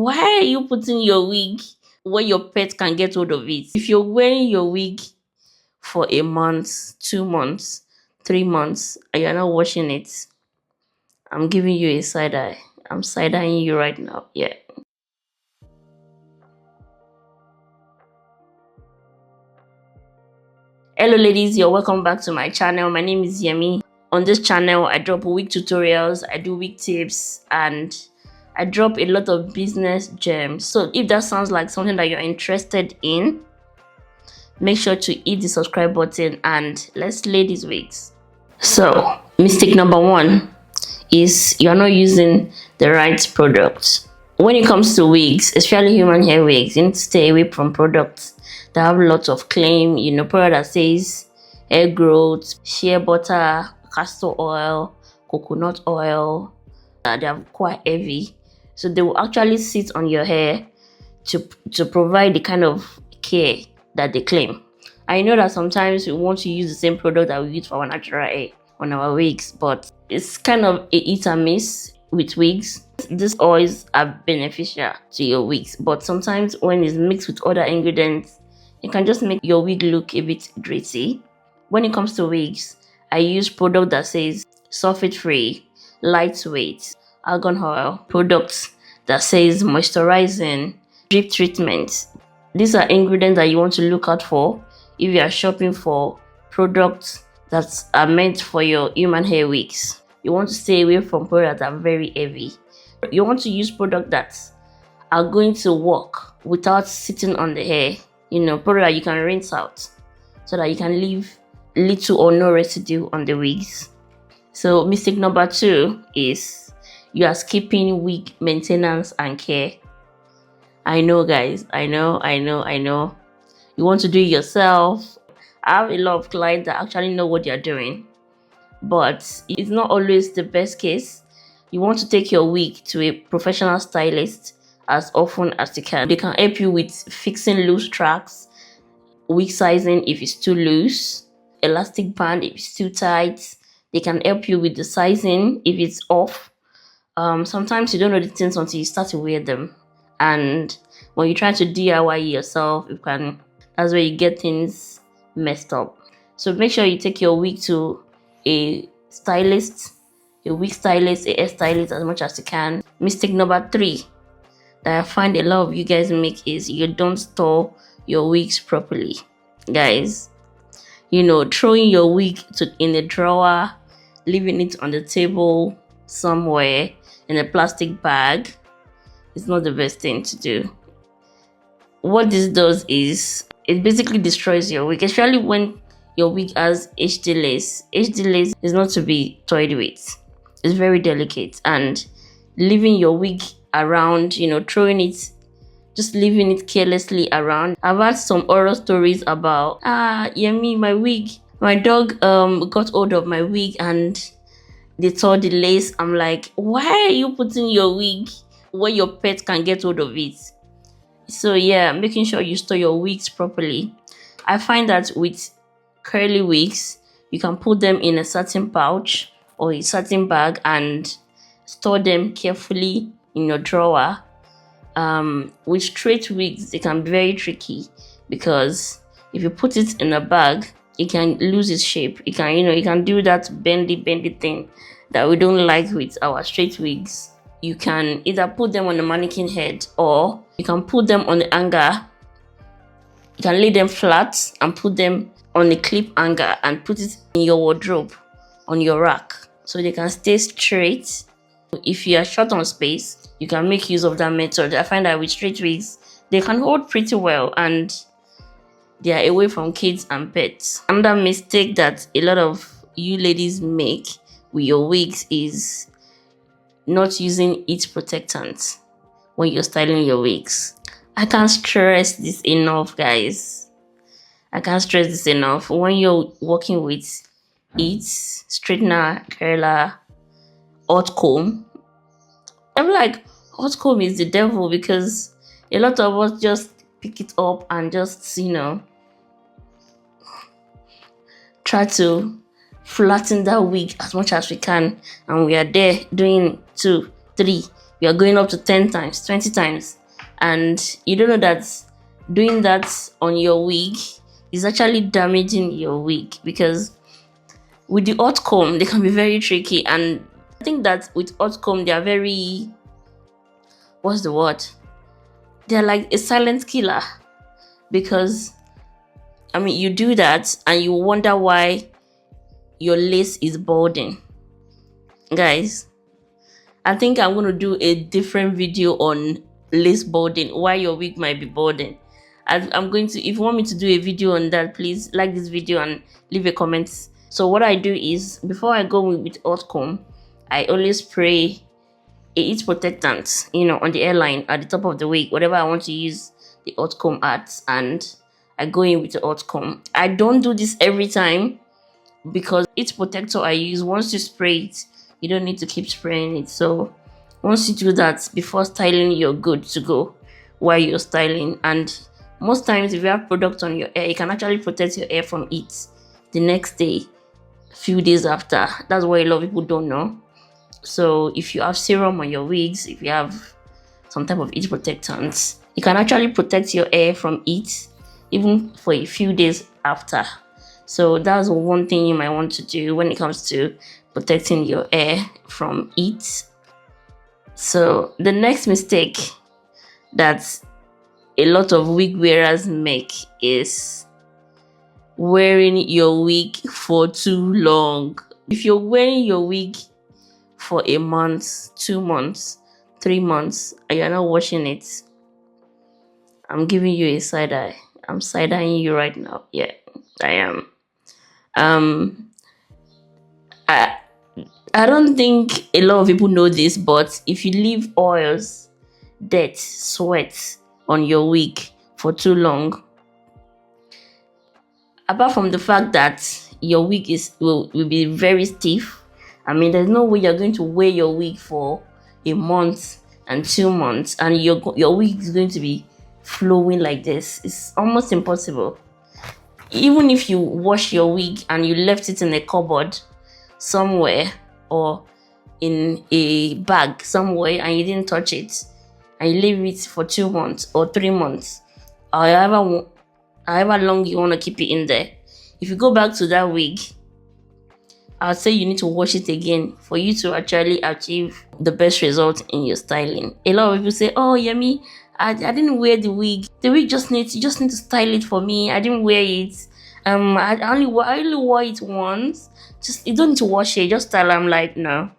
Why are you putting your wig where your pet can get hold of it? If you're wearing your wig for a month, 2 months, 3 months, and you're not washing it, I'm giving you a side eye. I'm side eyeing you right now. Yeah. Hello, ladies. You're welcome back to my channel. My name is Yemi. On this channel, I drop wig tutorials, I do wig tips, and I drop a lot of business gems. So if that sounds like something that you're interested in, make sure to hit the subscribe button and let's lay these wigs. So, mistake number one is you're not using the right product. When it comes to wigs, especially human hair wigs, you need to stay away from products that have lots of claim, product that says hair growth, shea butter, castor oil, coconut oil. They are quite heavy. So they will actually sit on your hair to provide the kind of care that they claim. I know that sometimes we want to use the same product that we use for our natural hair on our wigs, but it's kind of a hit and miss with wigs. These oils are beneficial to your wigs, but sometimes when it's mixed with other ingredients, it can just make your wig look a bit gritty. When it comes to wigs, I use product that says sulfate free, lightweight, argan oil, products that says moisturizing, drip treatment. These are ingredients that you want to look out for if you are shopping for products that are meant for your human hair wigs. You want to stay away from products that are very heavy. You want to use products that are going to work without sitting on the hair. Product that you can rinse out so that you can leave little or no residue on the wigs. So mistake number two is you are skipping wig maintenance and care. I know, guys. I know. You want to do it yourself. I have a lot of clients that actually know what they're doing, but it's not always the best case. You want to take your wig to a professional stylist as often as you can. They can help you with fixing loose tracks, wig sizing if it's too loose, elastic band if it's too tight. They can help you with the sizing if it's off. Sometimes you don't know the things until you start to wear them, and when you try to DIY yourself, that's where you get things messed up. So make sure you take your wig to a stylist, a wig stylist, a hair stylist as much as you can. Mistake number three that I find a lot of you guys make is you don't store your wigs properly. Guys, throwing your wig in a drawer, leaving it on the table somewhere in a plastic bag is not the best thing to do. What this does is it basically destroys your wig, especially when your wig has HD lace. HD lace is not to be toyed with. It's very delicate, and leaving your wig around, just leaving it carelessly around. I've had some horror stories about Yemi, my dog got hold of my wig and they tore the lace. I'm like, why are you putting your wig where your pet can get hold of it? So yeah, making sure you store your wigs properly. I find that with curly wigs, you can put them in a certain pouch or a certain bag and store them carefully in your drawer. With straight wigs, they can be very tricky because if you put it in a bag, it can lose its shape. It can do that bendy thing that we don't like with our straight wigs. You can either put them on the mannequin head or you can put them on the hanger. You can lay them flat and put them on a clip hanger and put it in your wardrobe on your rack so they can stay straight. If you are short on space, you can make use of that method. I find that with straight wigs, they can hold pretty well and they are away from kids and pets. Another mistake that a lot of you ladies make with your wigs is not using heat protectant when you're styling your wigs. I can't stress this enough, guys. I can't stress this enough. When you're working with heat, straightener, curler, hot comb, I'm like, hot comb is the devil because a lot of us just pick it up and just, try to flatten that wig as much as we can, and we are there doing 2, 3, you are going up to 10 times, 20 times, and you don't know that doing that on your wig is actually damaging your wig, because with the hot comb they can be very tricky. And I think that with hot comb they are very, what's the word, they're like a silent killer, because I mean you do that and you wonder why your lace is balding. Guys, I think I'm going to do a different video on lace balding, why your wig might be balding. I'm going to, if you want me to do a video on that, please like this video and leave a comment. So what I do is, before I go with hot comb, I always spray a heat protectant, on the hairline at the top of the wig, whatever I want to use the hot comb at, and I go in with the hot comb. I don't do this every time, because each protector I use, once you spray it, you don't need to keep spraying it. So once you do that before styling, you're good to go while you're styling. And most times if you have product on your hair, it can actually protect your hair from heat the next day, few days after. That's what a lot of people don't know. So if you have serum on your wigs, if you have some type of heat protectants, it can actually protect your hair from heat even for a few days after. So that's one thing you might want to do when it comes to protecting your hair from heat. So the next mistake that a lot of wig wearers make is wearing your wig for too long. If you're wearing your wig for a month, 2 months, 3 months, and you're not washing it, I'm giving you a side eye. I'm side-eyeing you right now. Yeah, I am. I don't think a lot of people know this, but if you leave oils, dirt, sweat on your wig for too long, apart from the fact that your wig will be very stiff, I mean, there's no way you're going to wear your wig for a month and 2 months and your wig is going to be flowing like this. It's almost impossible. Even if you wash your wig and you left it in a cupboard somewhere, or in a bag somewhere, and you didn't touch it, and you leave it for 2 months or 3 months, or however long you want to keep it in there, if you go back to that wig, I'll say you need to wash it again for you to actually achieve the best result in your styling. A lot of people say, oh Yemi, I didn't wear the wig. The wig you just need to style it for me. I didn't wear it. I only wore it once. You don't need to wash it, just style. I'm like, no.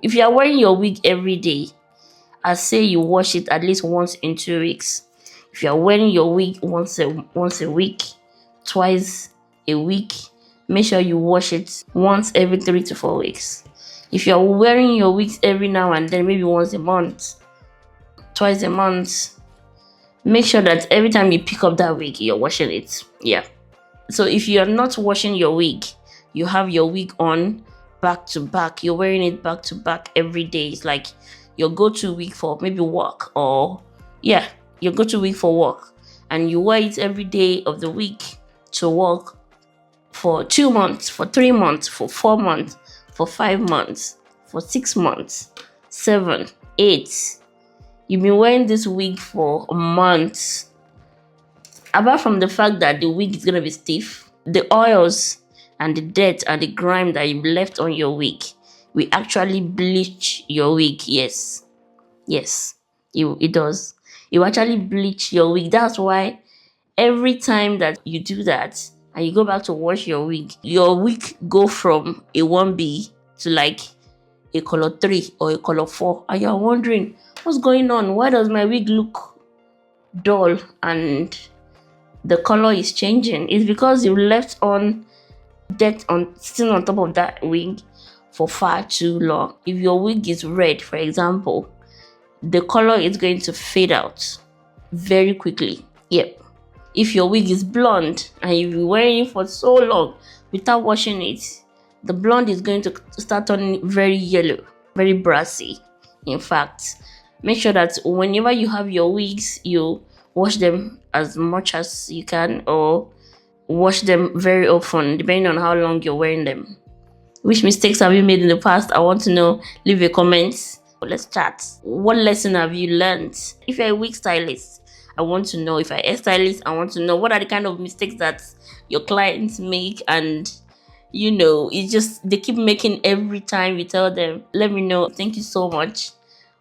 If you are wearing your wig every day, I say you wash it at least once in 2 weeks. If you are wearing your wig once a week, twice a week, make sure you wash it once every 3 to 4 weeks. If you are wearing your wigs every now and then, maybe once a month, twice a month, make sure that every time you pick up that wig, you're washing it. Yeah. So if you're not washing your wig, you have your wig on back to back, you're wearing it back to back every day. It's like your go-to wig for maybe work, or your go-to wig for work, and you wear it every day of the week to work for 2 months, for 3 months, for 4 months, for 5 months, for 6 months, 7, 8. You've been wearing this wig for months. Apart from the fact that the wig is going to be stiff, the oils and the dirt and the grime that you've left on your wig will actually bleach your wig. Yes, it does. It will actually bleach your wig. That's why every time that you do that and you go back to wash your wig go from a 1B to like a color 3 or a color 4, and you're wondering, what's going on? Why does my wig look dull and the color is changing? It's because you left on dirt sitting on top of that wig for far too long. If your wig is red, for example, the color is going to fade out very quickly. Yep. If your wig is blonde and you've been wearing it for so long without washing it, the blonde is going to start turning very yellow, very brassy. In fact, make sure that whenever you have your wigs, you wash them as much as you can, or wash them very often, depending on how long you're wearing them. Which mistakes have you made in the past? I want to know. Leave a comment Let's chat. What lesson have you learned? If you're a wig stylist, I want to know. If you're a stylist, I want to know what are the kind of mistakes that your clients make, and it's just they keep making every time you tell them. Let me know. Thank you so much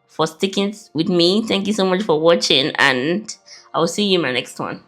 for sticking with me. Thank you so much for watching, and I'll see you in my next one.